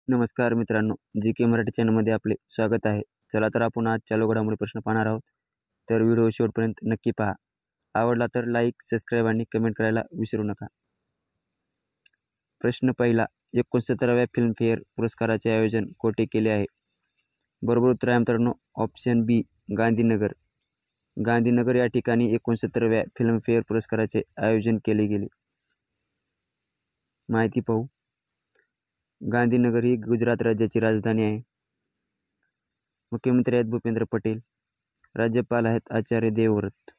नमस्कार मित्रांनो, जी के मराठी चॅनलमध्ये आपले स्वागत आहे. चला तर आपण आज चालू घडामोडी प्रश्न पाहणार आहोत. तर व्हिडिओ शेवटपर्यंत नक्की पहा. आवडला तर लाईक, सबस्क्राईब आणि कमेंट करायला विसरू नका. प्रश्न पहिला, 69व्या फिल्मफेअर पुरस्काराचे आयोजन कोठे केले आहे? बरोबर उत्तर आहे मित्रांनो ऑप्शन बी, गांधीनगर. गांधीनगर या ठिकाणी 69व्या फिल्मफेअर पुरस्काराचे आयोजन केले गेले. माहिती पाहू. गांधीनगर ही गुजरात राज्याची राजधानी आहे. मुख्यमंत्री आहेत भूपेंद्र पटेल. राज्यपाल आहेत आचार्य देवव्रत.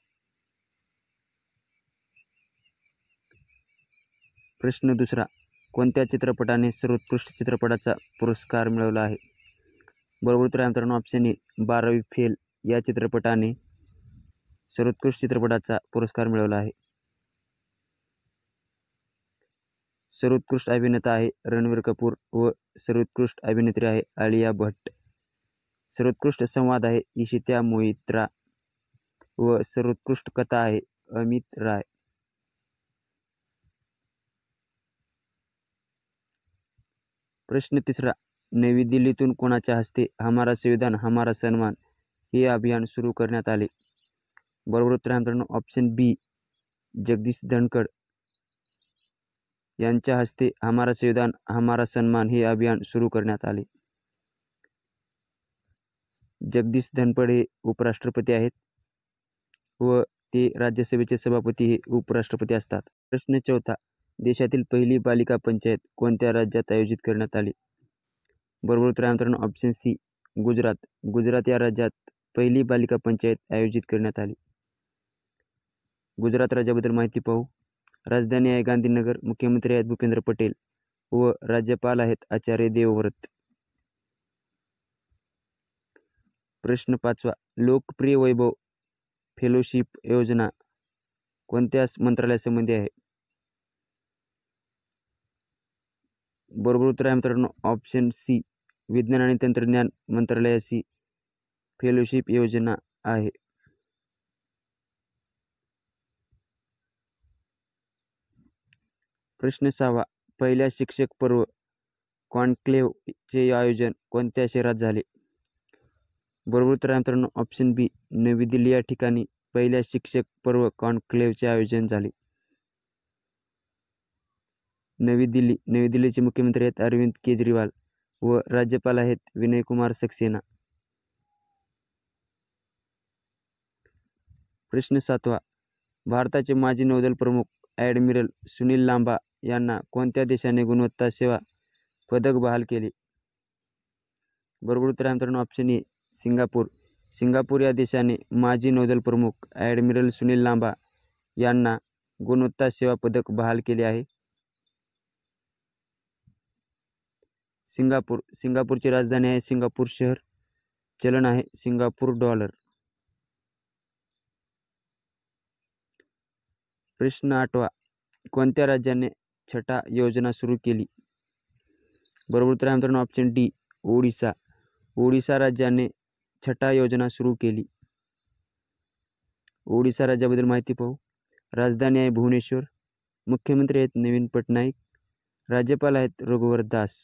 प्रश्न दुसरा, कोणत्या चित्रपटाने सर्वोत्कृष्ट चित्रपटाचा पुरस्कार मिळवला आहे? बरोबर उत्तर आहे मित्रांनो ऑप्शन ए, 12वी फेल या चित्रपटाने सर्वोत्कृष्ट चित्रपटाचा पुरस्कार मिळवला आहे. सर्वोत्कृष्ट अभिनेता आहे रणवीर कपूर व सर्वोत्कृष्ट अभिनेत्री आहे आलिया भट्ट. सर्वोत्कृष्ट संवाद आहे इशिता मोहित्रा व सर्वोत्कृष्ट कथा आहे अमित राय. प्रश्न तिसरा, नवी दिल्लीतून कोणाच्या हस्ते हमारा संविधान हमारा सन्मान हे अभियान सुरू करण्यात आले? बरोबर उत्तर आहे मित्रांनो ऑप्शन बी, जगदीश धनखड यांच्या हस्ते हमारा संविधान हमारा सन्मान हे अभियान सुरू करण्यात आले. जगदीश धनखड हे उपराष्ट्रपती आहेत व ते राज्यसभेचे सभापती हे उपराष्ट्रपती असतात. प्रश्न चौथा, देशातील पहिली बालिका पंचायत कोणत्या राज्यात आयोजित करण्यात आली? बरोबर उत्तर आहे मित्रांनो ऑप्शन सी, गुजरात. गुजरात या राज्यात पहिली बालिका पंचायत आयोजित करण्यात आली. गुजरात राज्याबद्दल माहिती पाहू. राजधानी आहे गांधीनगर. मुख्यमंत्री आहेत भूपेंद्र पटेल व राज्यपाल आहेत आचार्य देवव्रत. प्रश्न पाचवा, लोकप्रिय वैभव फेलोशिप योजना कोणत्या मंत्रालयासंबंधी आहे? बरोबर उत्तर आहे मित्रांनो ऑप्शन सी, विज्ञान आणि तंत्रज्ञान मंत्रालयाशी फेलोशिप योजना आहे. प्रश्न सहावा, पहिल्या शिक्षक पर्व कॉन्क्लेव्हचे आयोजन कोणत्या शहरात झाले? बरोबर उत्तर आहे मित्रांनो ऑप्शन बी, नवी दिल्ली या ठिकाणी पहिल्या शिक्षक पर्व कॉन्क्लेव्हचे आयोजन झाले. नवी दिल्लीचे मुख्यमंत्री आहेत अरविंद केजरीवाल व राज्यपाल आहेत विनय कुमार सक्सेना. प्रश्न सातवा, भारताचे माजी नौदल प्रमुख ॲडमिरल सुनील लांबा यांना कोणत्या देशाने गुणवत्ता सेवा पदक बहाल केले? बरोबर उत्तर आहे मित्रांनो ऑप्शन ए, सिंगापूर. सिंगापूर या देशाने माजी नौदल प्रमुख ॲडमिरल सुनील लांबा यांना गुणवत्ता सेवा पदक बहाल केले आहे. सिंगापूरची राजधानी आहे सिंगापूर शहर. चलन आहे सिंगापूर डॉलर. प्रश्न आठवा, कोणत्या राज्याने छटा योजना सुरू केली? बरोबर उत्तर आहे मित्रांनो ऑप्शन डी, ओडिसा. ओडिसा राज्याने छटा योजना सुरू केली. ओडिसा राज्याबद्दल माहिती पाहू. राजधानी आहे भुवनेश्वर. मुख्यमंत्री आहेत नवीन पटनाईक. राज्यपाल आहेत रघुवर दास.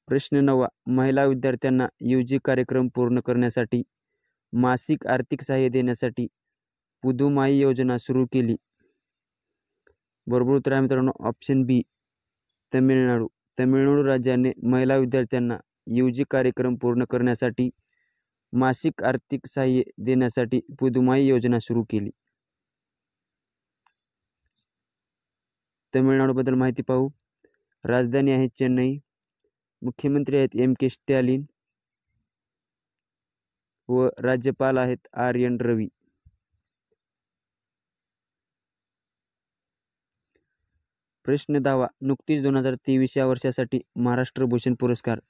प्रश्न नववा, महिला विद्यार्थ्यांना UG कार्यक्रम पूर्ण करण्यासाठी मासिक आर्थिक सहाय्य देण्यासाठी पुदुमाई योजना सुरू केली. बरोबर उत्तर आहे मित्रांनो ऑप्शन बी, तमिळनाडू. तमिळनाडू राज्याने महिला विद्यार्थ्यांना UG कार्यक्रम पूर्ण करण्यासाठी मासिक आर्थिक सहाय्य देण्यासाठी पुदुमाई योजना सुरू केली. तमिळनाडूबद्दल माहिती पाहू. राजधानी आहे चेन्नई. मुख्यमंत्री आहेत MK स्टॅलिन व राज्यपाल आहेत RN रवी. प्रश्न 10वा, नुकतीच 2023 या वर्षासाठी महाराष्ट्र भूषण पुरस्कार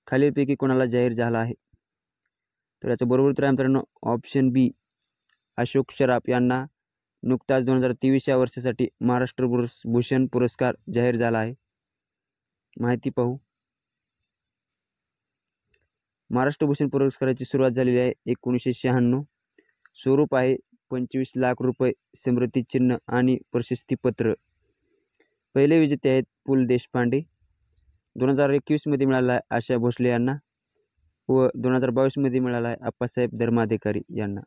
खालीलपैकी कोणाला जाहीर झाला आहे? तर याचं बरोबर उत्तर आहे मित्रांनो ऑप्शन बी, अशोक सराफ यांना नुकताच 2023 या वर्षासाठी महाराष्ट्र भूषण पुरस्कार जाहीर झाला आहे. माहिती पाहू. महाराष्ट्र भूषण पुरस्काराची सुरुवात झालेली आहे 1996. स्वरूप आहे 25 लाख रुपये, स्मृतिचिन्ह आणि प्रशस्तीपत्र. पहिले विजेते आहेत पु ल देशपांडे. 2021मध्ये मिळाला आहे आशा भोसले यांना व 2022मध्ये मिळाला आहे आप्पासाहेब धर्माधिकारी यांना.